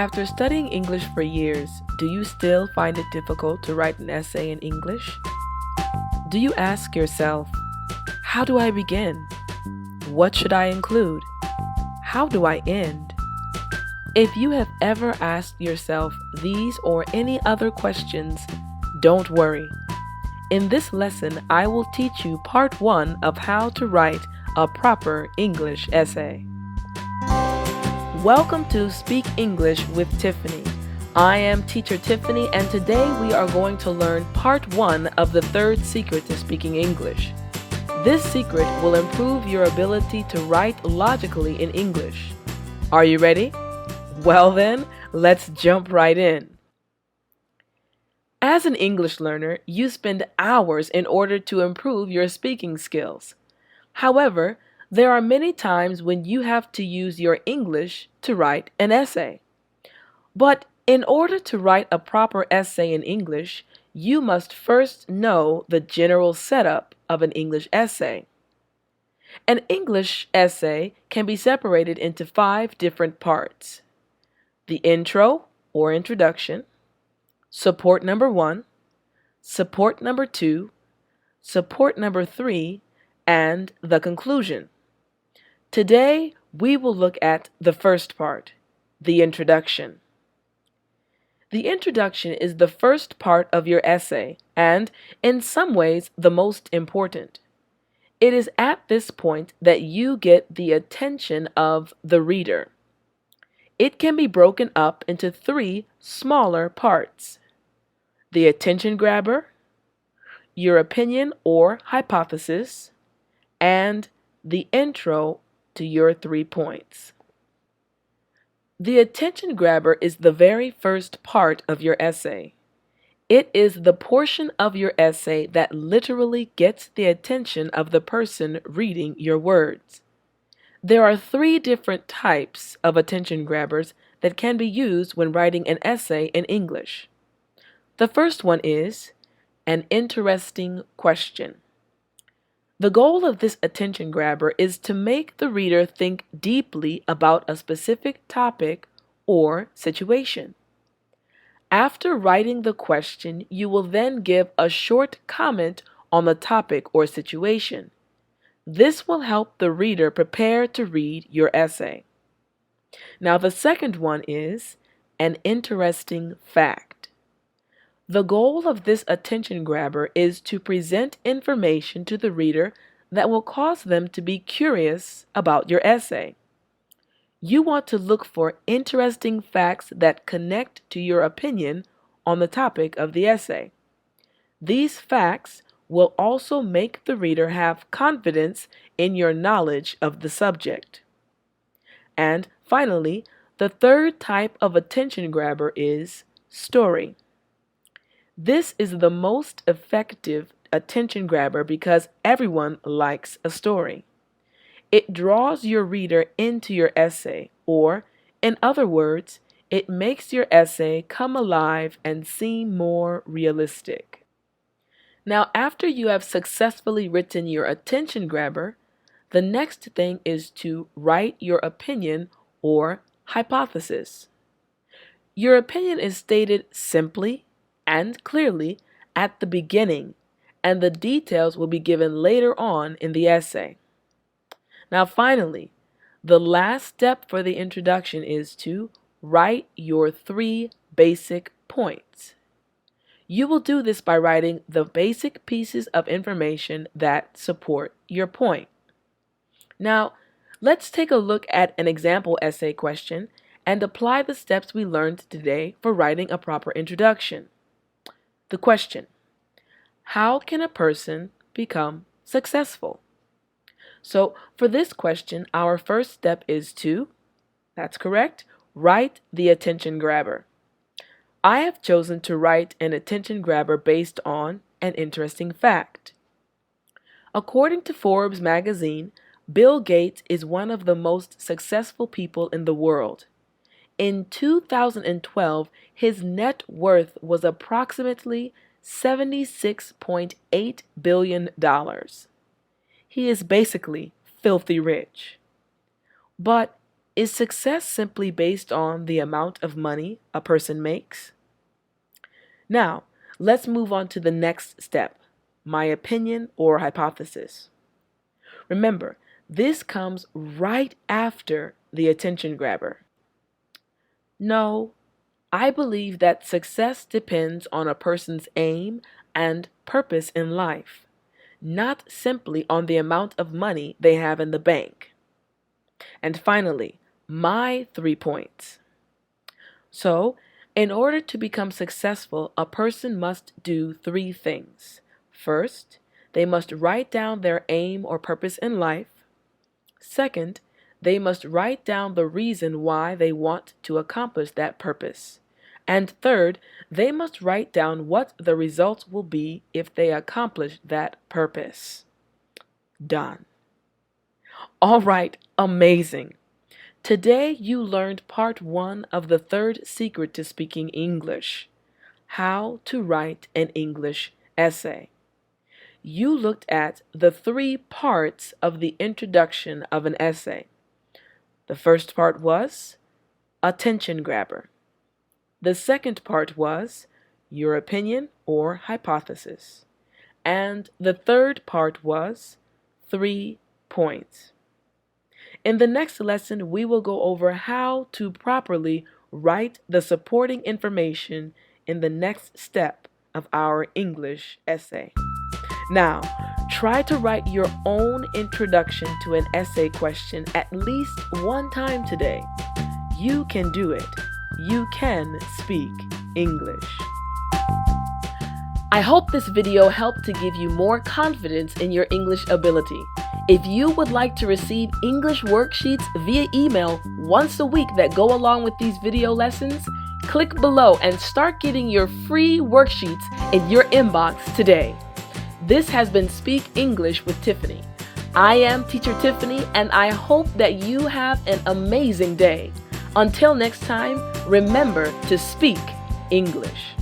After studying English for years, do you still find it difficult to write an essay in English? Do you ask yourself, how do I begin? What should I include? How do I end? If you have ever asked yourself these or any other questions, don't worry. In this lesson, I will teach you part 1 of how to write a proper English essay. Welcome to Speak English with Tiffani. I am Teacher Tiffani, and today we are going to learn part 1 of the 3rd secret to speaking English. This secret will improve your ability to write logically in English. Are you ready? Well then, let's jump right in. As an English learner, you spend hours in order to improve your speaking skills. However, there are many times when you have to use your English to write an essay. But in order to write a proper essay in English, you must first know the general setup of an English essay. An English essay can be separated into 5 different parts: the intro or introduction, support number 1, support number 2, support number 3, and the conclusion. Today, we will look at the first part, the introduction. The introduction is the first part of your essay and, in some ways, the most important. It is at this point that you get the attention of the reader. It can be broken up into 3 smaller parts: the attention grabber, your opinion or hypothesis, and the intro to your 3 points. The attention grabber is the very first part of your essay. It is the portion of your essay that literally gets the attention of the person reading your words. There are 3 different types of attention grabbers that can be used when writing an essay in English. The first one is an interesting question. The goal of this attention grabber is to make the reader think deeply about a specific topic or situation. After writing the question, you will then give a short comment on the topic or situation. This will help the reader prepare to read your essay. Now, the second one is an interesting fact. The goal of this attention grabber is to present information to the reader that will cause them to be curious about your essay. You want to look for interesting facts that connect to your opinion on the topic of the essay. These facts will also make the reader have confidence in your knowledge of the subject. And finally, the third type of attention grabber is story. This is the most effective attention grabber because everyone likes a story. It draws your reader into your essay, or, in other words, it makes your essay come alive and seem more realistic. Now, after you have successfully written your attention grabber, the next thing is to write your opinion or hypothesis. Your opinion is stated simply and clearly at the beginning, and the details will be given later on in the essay. Now, finally, the last step for the introduction is to write your 3 basic points. You will do this by writing the basic pieces of information that support your point. Now, let's take a look at an example essay question and apply the steps we learned today for writing a proper introduction. The question: how can a person become successful? So for this question, our first step is to, that's correct, write the attention grabber. I have chosen to write an attention grabber based on an interesting fact. According to Forbes magazine, Bill Gates is one of the most successful people in the world. In 2012, his net worth was approximately $76.8 billion. He is basically filthy rich. But Is success simply based on the amount of money a person makes? Now, let's move on to the next step, my opinion or hypothesis. Remember, this comes right after the attention grabber. No, I believe that success depends on a person's aim and purpose in life, not simply on the amount of money they have in the bank. And finally, my 3 points. So, in order to become successful, a person must do 3 things. First, they must write down their aim or purpose in life. Second, they must write down the reason why they want to accomplish that purpose. And third, they must write down what the results will be if they accomplish that purpose. Done. All right, amazing. Today you learned part 1 of the 3rd secret to speaking English, how to write an English essay. You looked at the 3 parts of the introduction of an essay. The first part was attention grabber. The second part was your opinion or hypothesis. And the third part was 3 points. In the next lesson, we will go over how to properly write the supporting information in the next step of our English essay. Now, try to write your own introduction to an essay question at least 1 time today. You can do it. You can speak English. I hope this video helped to give you more confidence in your English ability. If you would like to receive English worksheets via email once a week that go along with these video lessons, click below and start getting your free worksheets in your inbox today. This has been Speak English with Tiffani. I am Teacher Tiffani, and I hope that you have an amazing day. Until next time, remember to speak English.